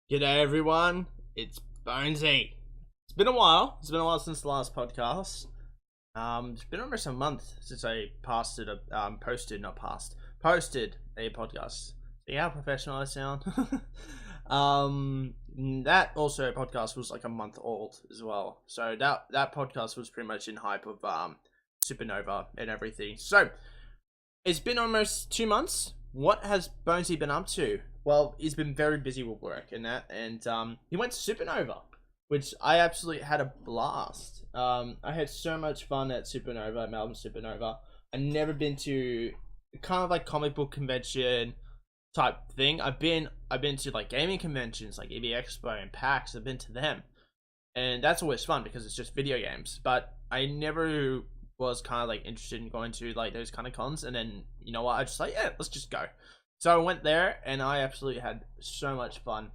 G'day everyone, it's Bonesy. It's been a while. It's been a while since the last podcast. It's been almost a month since I posted a podcast. See how professional I sound? That also podcast was like a month old as well. So that podcast was pretty much in hype of supernova and everything. So it's been almost 2 months. What has Bonesy been up to? Well, he's been very busy with work and that, and he went to Supernova, which I absolutely had a blast. I had so much fun at Supernova, Melbourne Supernova. I've never been to kind of like comic book convention type thing. I've been to like gaming conventions like EP8 and PAX. I've been to them, and that's always fun because it's just video games. But I never was kind of like interested in going to like those kind of cons. And then you know what? I just like, yeah, let's just go. So I went there and I absolutely had so much fun.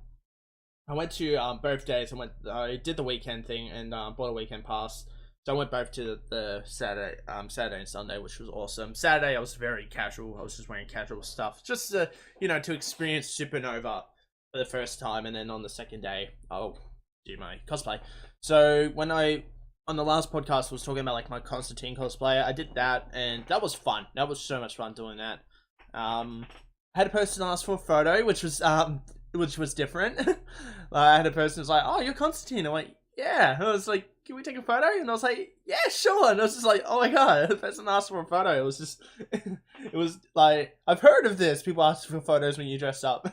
I went to both days. I did the weekend thing and bought a weekend pass. So I went both to the Saturday and Sunday, which was awesome. Saturday I was very casual. I was just wearing casual stuff, just to to experience Supernova for the first time. And then on the second day, I'll do my cosplay. So when I on the last podcast was talking about like my Constantine cosplay, I did that and that was fun. That was so much fun doing that. I had a person ask for a photo, which was different. I had a person who was like, "Oh, you're Constantine." I went, "Yeah." And I was like, "Can we take a photo?" And I was like, "Yeah, sure." And I was just like, "Oh my god!" The person asked for a photo. It was just, it was like, I've heard of this. People ask for photos when you dress up,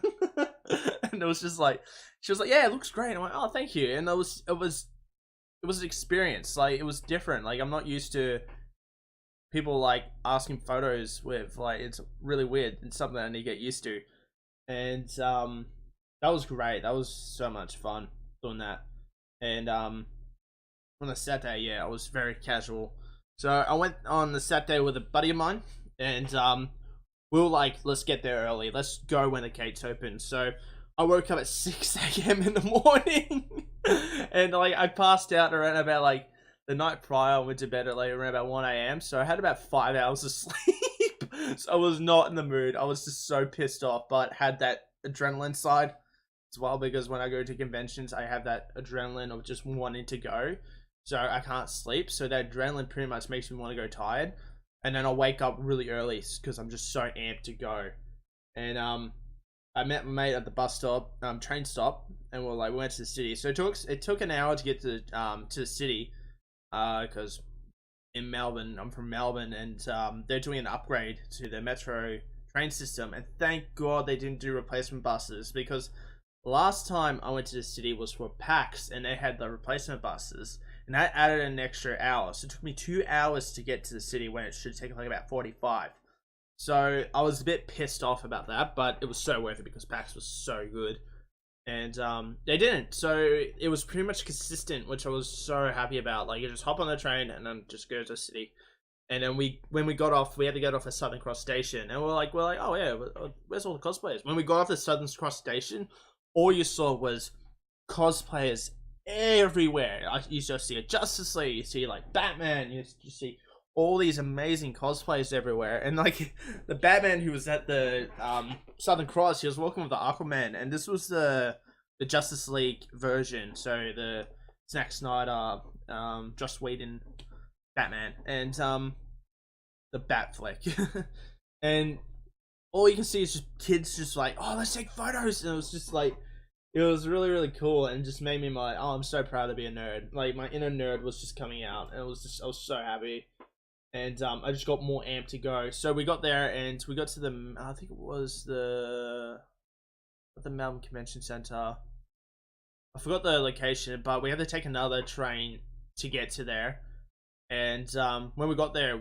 and it was just like, she was like, "Yeah, it looks great." I went, "Oh, thank you." And it was an experience. Like it was different. Like I'm not used to people like asking photos with, like, it's really weird. It's something I need to get used to. And that was great. That was so much fun doing that. And on the Saturday, yeah, I was very casual. So I went on the Saturday with a buddy of mine, and we were like, let's get there early. Let's go when the gates open. So I woke up at 6 a.m. in the morning, and like I passed out around about like the night prior. I went to bed at like around about 1 a.m. So I had about 5 hours of sleep. So I was not in the mood. I was just so pissed off, but had that adrenaline side as well, because when I go to conventions, I have that adrenaline of just wanting to go. So I can't sleep. So that adrenaline pretty much makes me want to go tired. And then I'll wake up really early because I'm just so amped to go. And I met my mate at the bus stop, train stop, and we went to the city. So it took an hour to get to the city, because in Melbourne, I'm from Melbourne, and they're doing an upgrade to the metro train system. And thank God they didn't do replacement buses, because last time I went to the city was for PAX, and they had the replacement buses, and that added an extra hour. So it took me 2 hours to get to the city when it should take like about 45. So I was a bit pissed off about that, but it was so worth it because PAX was so good. And they didn't, so it was pretty much consistent, which I was so happy about. Like, you just hop on the train and then just go to the city. And then when we got off, we had to get off at Southern Cross Station, and we're like, oh yeah, where's all the cosplayers? When we got off the Southern Cross Station, all you saw was cosplayers everywhere. You just see a Justice League, you see like Batman, you see all these amazing cosplays everywhere. And like the Batman who was at the Southern Cross, he was walking with the Aquaman, and this was the Justice League version, so the Zack Snyder, Joss Whedon Batman, and the Bat flick. And all you can see is just kids just like, oh, let's take photos. And it was just like, it was really, really cool, and just made me like, oh, I'm so proud to be a nerd. Like, my inner nerd was just coming out, and I was so happy. And I just got more amped to go. So we got there, and we got to the, I think it was the Melbourne Convention Centre. I forgot the location, but we had to take another train to get to there. And when we got there,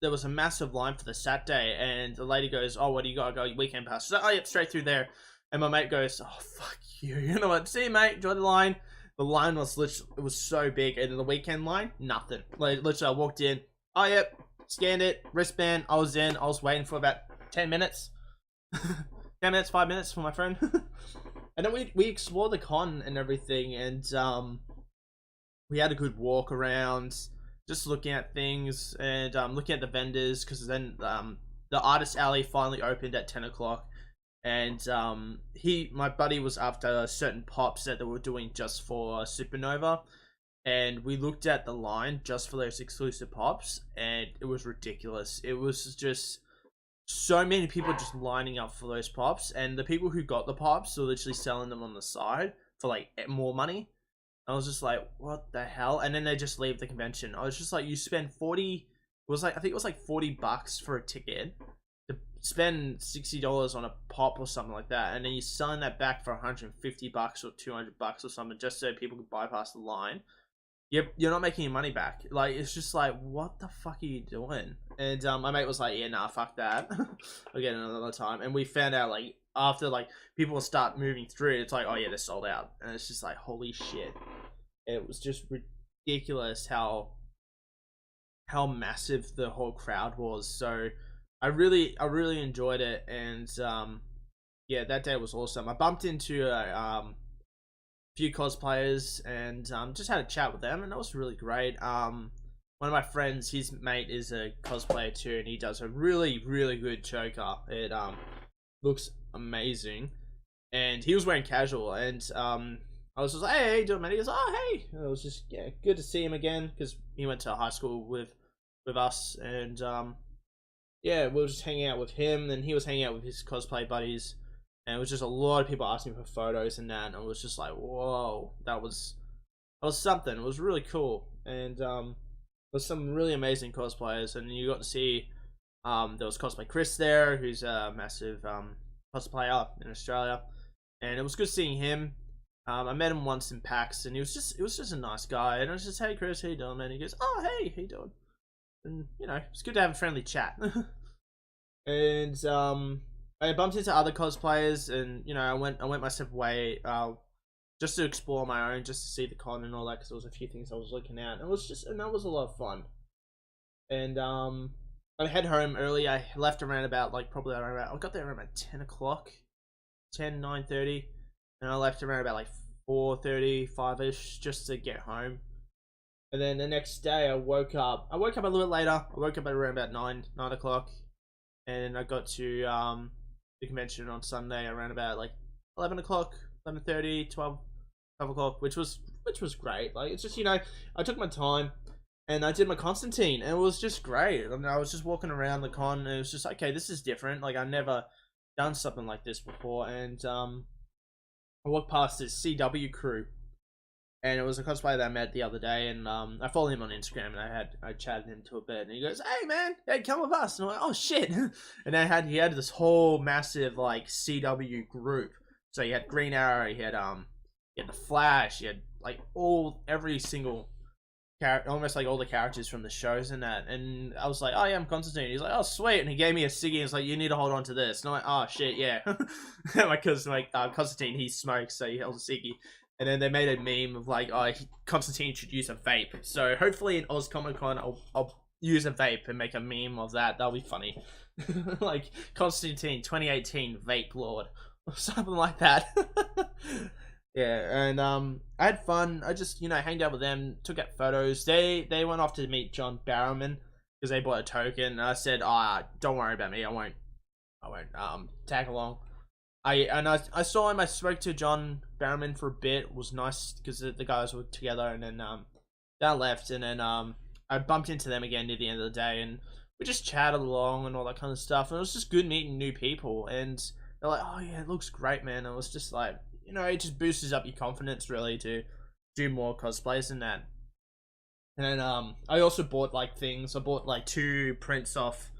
there was a massive line for the Saturday, and the lady goes, "Oh, what do you got? I go, weekend pass." So, oh, yep, straight through there. And my mate goes, "Oh, fuck you." You know what? See you, mate. Enjoy the line. The line was literally, it was so big, and the weekend line, nothing. Like, literally, I walked in. Oh, yep, scanned it, wristband. I was in. I was waiting for about 10 minutes, 10 minutes, 5 minutes for my friend. And then we explored the con and everything, and we had a good walk around, just looking at things and looking at the vendors, because then the artist alley finally opened at 10 o'clock. and my buddy was after certain pops that they were doing just for Supernova, and we looked at the line just for those exclusive pops, and it was ridiculous. It was just so many people just lining up for those pops, and the people who got the pops were literally selling them on the side for like more money. I was just like, what the hell? And then they just leave the convention. I was just like, you spend 40, it was like, I think it was like $40 for a ticket to spend $60 on a pop or something like that, and then you're selling that back for $150 or $200 or something just so people could bypass the line. You're not making your money back. Like, it's just like, what the fuck are you doing? And my mate was like, yeah, nah, fuck that. I'll get it another time. And we found out, like, after, like, people start moving through, it's like, oh yeah, they're sold out. And it's just like, holy shit. It was just ridiculous how massive the whole crowd was. So I really enjoyed it. And yeah, that day was awesome. I bumped into a few cosplayers and just had a chat with them, and that was really great. One of my friends, his mate is a cosplayer too, and he does a really good choker. It looks amazing, and he was wearing casual, and I was just like, hey, how you doing, man? He goes, oh, hey. And it was just, yeah, good to see him again, because he went to high school with us, and yeah, we were just hanging out with him, and he was hanging out with his cosplay buddies. And it was just a lot of people asking for photos and that, and it was just like, whoa, that was something. It was really cool, and there was some really amazing cosplayers, and you got to see there was cosplay Chris there, who's a massive cosplayer in Australia, and it was good seeing him. I met him once in PAX, and it was just a nice guy, and I was just, hey Chris, how you doing, man? And he goes, oh hey, how you doing? And you know, it's good to have a friendly chat. And I bumped into other cosplayers, and you know, I went my separate way, just to explore my own, just to see the con and all that, because there was a few things I was looking at, and that was a lot of fun. And I head home early. I left around about I got there around about 10 o'clock, 9:30, and I left around about like 4:30, 5ish, just to get home. And then the next day, I woke up a little bit later. I woke up at around about 9 o'clock, and I got to the convention on Sunday around about like 11 o'clock, 11:30, 12 o'clock, which was great. Like, it's just, you know, I took my time and I did my Constantine, and it was just great. I mean, I was just walking around the con, and it was just, okay, this is different. Like, I've never done something like this before. And I walked past this CW crew, and it was a cosplayer that I met the other day, and I followed him on Instagram, and I chatted him to a bit, and he goes, hey man, hey, come with us. And I'm like, oh shit. And he had this whole massive like CW group. So he had Green Arrow, he had the Flash, he had like every single character, almost like all the characters from the shows and that. And I was like, oh yeah, I'm Constantine. He's like, oh sweet. And he gave me a ciggy, and he's like, you need to hold on to this. And I'm like, oh shit, yeah. Because Constantine, he smokes, so he held a ciggy. And then they made a meme of like, oh, Constantine should use a vape. So hopefully in Oz Comic Con, I'll use a vape and make a meme of that. That'll be funny. Like Constantine 2018 Vape Lord or something like that. Yeah, and I had fun. I just, you know, hanged out with them, took out photos. They went off to meet John Barrowman because they bought a token. And I said, don't worry about me. I won't tag along. I saw him. I spoke to John Barrowman for a bit. It was nice because the guys were together, and then I left, and then I bumped into them again near the end of the day, and we just chatted along and all that kind of stuff. And it was just good meeting new people, and they're like, oh yeah, it looks great, man. And it was just like, you know, it just boosts up your confidence really to do more cosplays and that. And then I also bought like things. I bought like 2 prints off,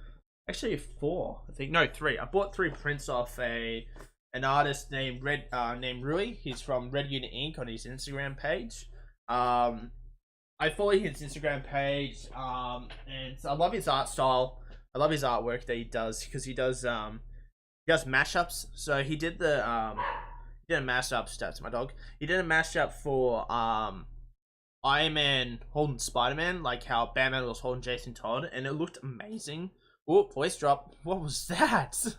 actually 4, I think, no 3. I bought 3 prints off an artist named Rui. He's from Red Unit Inc. on his Instagram page. I follow his Instagram page, and I love his art style. I love his artwork that he does, because he does mashups. So he did the he did a mashup. That's my dog. He did a mashup for Iron Man holding Spider-Man, like how Batman was holding Jason Todd, and it looked amazing. Oh, voice drop. What was that?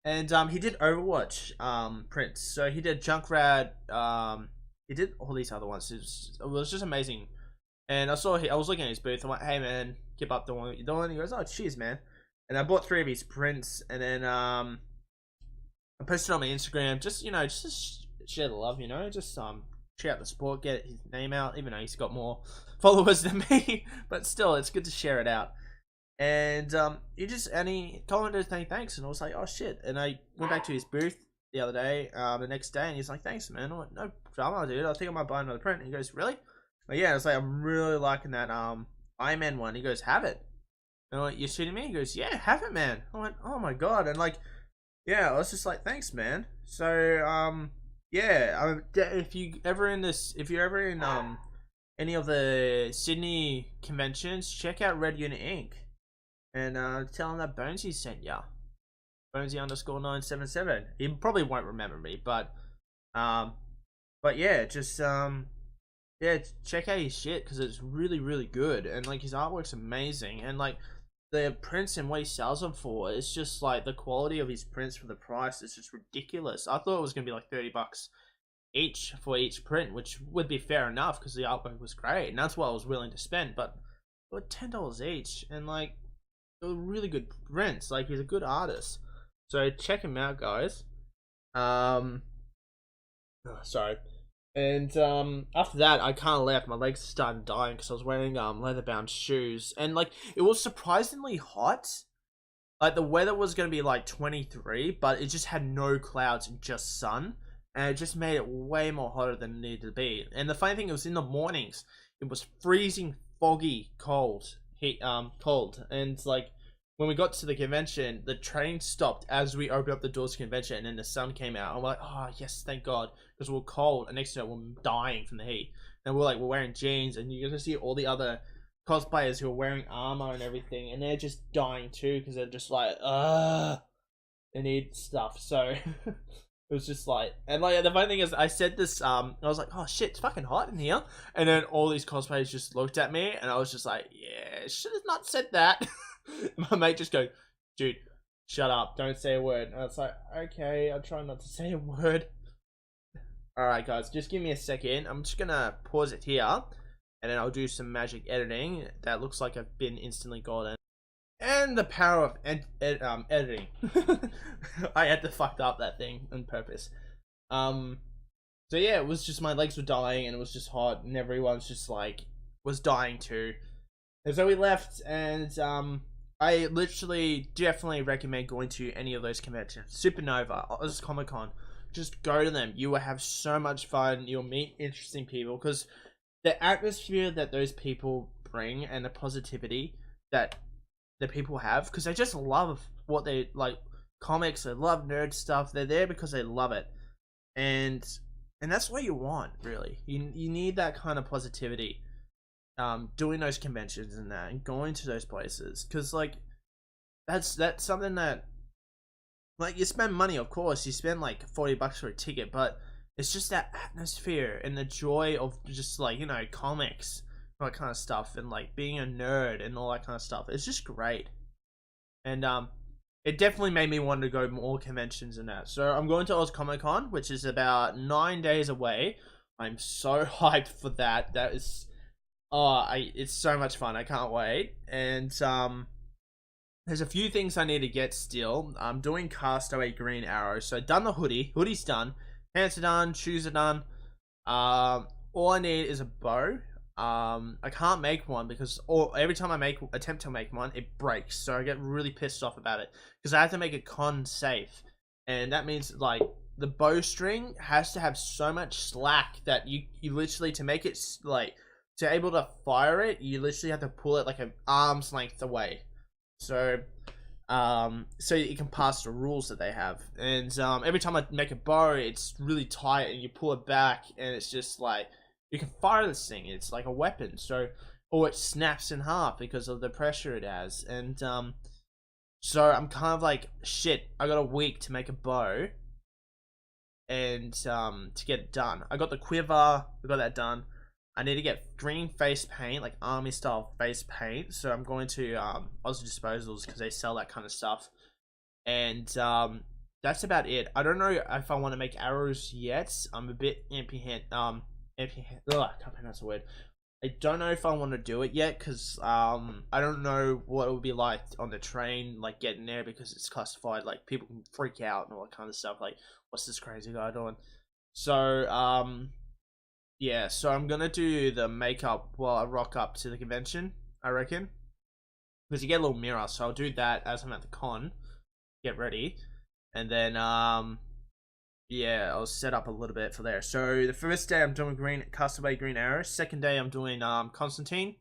And he did Overwatch prints. So he did Junkrat. He did all these other ones. It was just amazing. And I was looking at his booth. I went, hey man, keep up doing what you're doing. He goes, oh cheers man. and I bought 3 of his prints, and then I posted on my Instagram, just just to share the love, just share out the support, get his name out, even though he's got more followers than me, but still, it's good to share it out. And he commented saying thanks, and I was like, oh shit. And I went back to his booth the other day, the next day, and he's like, thanks, man. I'm like, no drama, dude. I think I might buy another print. And he goes, really? But yeah, it's like, I'm really liking that Iron Man one. He goes, have it. And I'm like, you shitting me? He goes, yeah, have it, man. I went, oh my god. And like, yeah, I was just like, thanks, man. So yeah, if you're ever in any of the Sydney conventions, check out Red Unit Inc. And tell him that Bonesy sent ya. Bonesy_977. He probably won't remember me, but yeah, just yeah, check out his shit because it's really, really good, and like his artwork's amazing, and like the prints and what he sells them for, it's just like the quality of his prints for the price is just ridiculous. I thought it was gonna be like $30 each for each print, which would be fair enough because the artwork was great, and that's what I was willing to spend. But they were $10 each, and like they were really good prints. Like he's a good artist, so check him out, guys. Sorry. And after that, I kind of left. My legs started dying because I was wearing leather-bound shoes, and like it was surprisingly hot. Like the weather was gonna be like 23, but it just had no clouds and just sun, and it just made it way more hotter than it needed to be. And the funny thing, it was in the mornings. It was freezing, foggy, cold, cold, and like when we got to the convention, the train stopped as we opened up the doors to the convention, and then the sun came out. I'm like, oh yes, thank God, because we're cold, and next to it, we're dying from the heat. And we're wearing jeans, and you're gonna see all the other cosplayers who are wearing armor and everything, and they're just dying too because they're just like, they need stuff. So it was just like, and like the funny thing is, I said this, I was like, oh shit, it's fucking hot in here, and then all these cosplayers just looked at me, and I was just like, yeah, should have not said that. My mate just go, dude, shut up, don't say a word. And I was like, okay, I'll try not to say a word. Alright guys, just give me a second. I'm just gonna pause it here, and then I'll do some magic editing. That looks like I've been instantly golden. And the power of editing. I had to fuck up that thing on purpose. So yeah, it was just my legs were dying, and it was just hot, and everyone's just like, was dying too. And so we left, and I literally definitely recommend going to any of those conventions. Supernova, Oz Comic Con, just go to them. You will have so much fun. You'll meet interesting people because the atmosphere that those people bring and the positivity that the people have, because they just love what they like, comics. They love nerd stuff. They're there because they love it, and that's what you want, really. You need that kind of positivity. Doing those conventions and that, and going to those places, because like that's something that, like, you spend money, of course, you spend like $40 for a ticket, but it's just that atmosphere and the joy of just like, comics, all that kind of stuff, and like being a nerd and all that kind of stuff. It's just great, and it definitely made me want to go more conventions and that. So I'm going to Oz Comic Con, which is about 9 days away. I'm so hyped for that. That is, it's so much fun. I can't wait. And there's a few things I need to get still. I'm doing Castaway Green Arrow. So done the hoodie. Hoodie's done. Pants are done. Shoes are done. All I need is a bow. I can't make one because every time I attempt to make one, it breaks. So I get really pissed off about it because I have to make it con safe, and that means like the bowstring has to have so much slack that you literally, to make it like, to able to fire it, you literally have to pull it like an arm's length away, so you can pass the rules that they have. And every time I make a bow, it's really tight, and you pull it back, and it's just like, you can fire this thing. It's like a weapon, or it snaps in half because of the pressure it has. And so I'm kind of like, shit, I got a week to make a bow, and to get it done. I got the quiver, I got that done. I need to get green face paint, like army style face paint. So I'm going to Oz Disposals because they sell that kind of stuff. And that's about it. I don't know if I want to make arrows yet. I'm a bit I can't pronounce the word. I don't know if I want to do it yet because I don't know what it would be like on the train, like getting there, because it's classified. Like people can freak out and all that kind of stuff. Like, what's this crazy guy doing? So yeah. So I'm gonna do the makeup while I rock up to the convention, I reckon, because you get a little mirror. So I'll do that as I'm at the con, get ready, and then yeah, I'll set up a little bit for there. So the first day I'm doing Castaway Green Arrow. Second day I'm doing Constantine.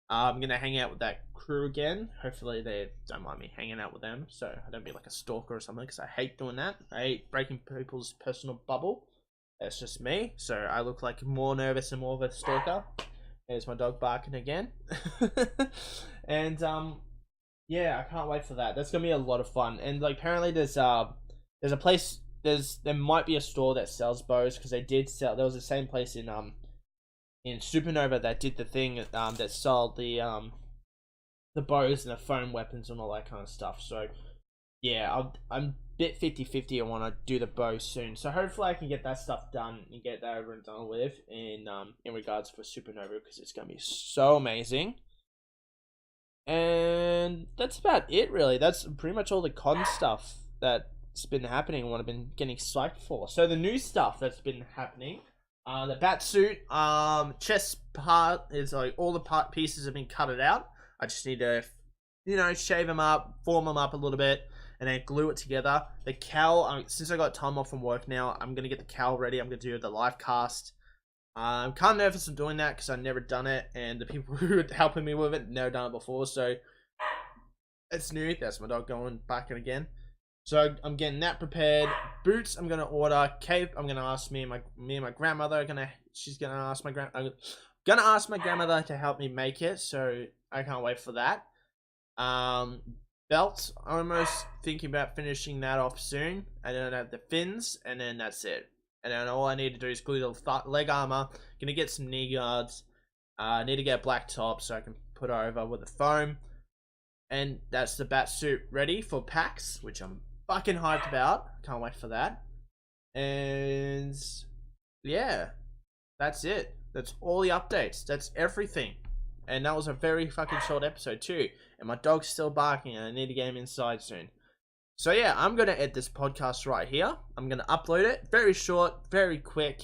I'm gonna hang out with that crew again. Hopefully they don't mind me hanging out with them, so I don't be like a stalker or something, because I hate doing that. I hate breaking people's personal bubble. That's just me. So I look like more nervous and more of a stalker. There's my dog barking again. And yeah, I can't wait for that. That's gonna be a lot of fun. And like apparently there's a place, there might be a store that sells bows, because they did sell. There was the same place in Supernova that did the thing that sold the bows and the foam weapons and all that kind of stuff. So yeah, I'm a bit 50-50. I want to do the bow soon, so hopefully I can get that stuff done and get that over and done with in regards for Supernova, because it's gonna be so amazing. And that's about it, really. That's pretty much all the con stuff that's been happening, what I've been getting psyched for. So the new stuff that's been happening, the bat suit, chest part is like all the part pieces have been cut out. I just need to, shave them up, form them up a little bit, and then glue it together. The cowl, since I got time off from work now, I'm gonna get the cowl ready. I'm gonna do the live cast. I'm kind of nervous of doing that because I've never done it, and the people who are helping me with it never done it before, so it's new. That's my dog going back in again. So I'm getting that prepared. Boots I'm gonna order. Cape I'm gonna ask me and my grandmother. She's gonna ask I'm gonna ask my grandmother to help me make it. So I can't wait for that. Belt, I'm almost thinking about finishing that off soon, and then I have the fins, and then that's it. And then all I need to do is glue the leg armor. Gonna get some knee guards. I need to get a black top so I can put it over with the foam. And that's the bat suit ready for PAX, which I'm fucking hyped about. Can't wait for that. And yeah, that's it. That's all the updates. That's everything. And that was a very fucking short episode too. And my dog's still barking, and I need to get him inside soon. So yeah, I'm gonna end this podcast right here. I'm gonna upload it. Very short, very quick.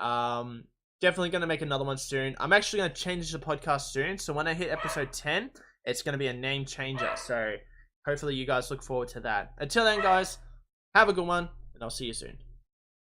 Definitely gonna make another one soon. I'm actually gonna change the podcast soon. So when I hit episode 10, it's gonna be a name changer. So hopefully you guys look forward to that. Until then, guys, have a good one, and I'll see you soon.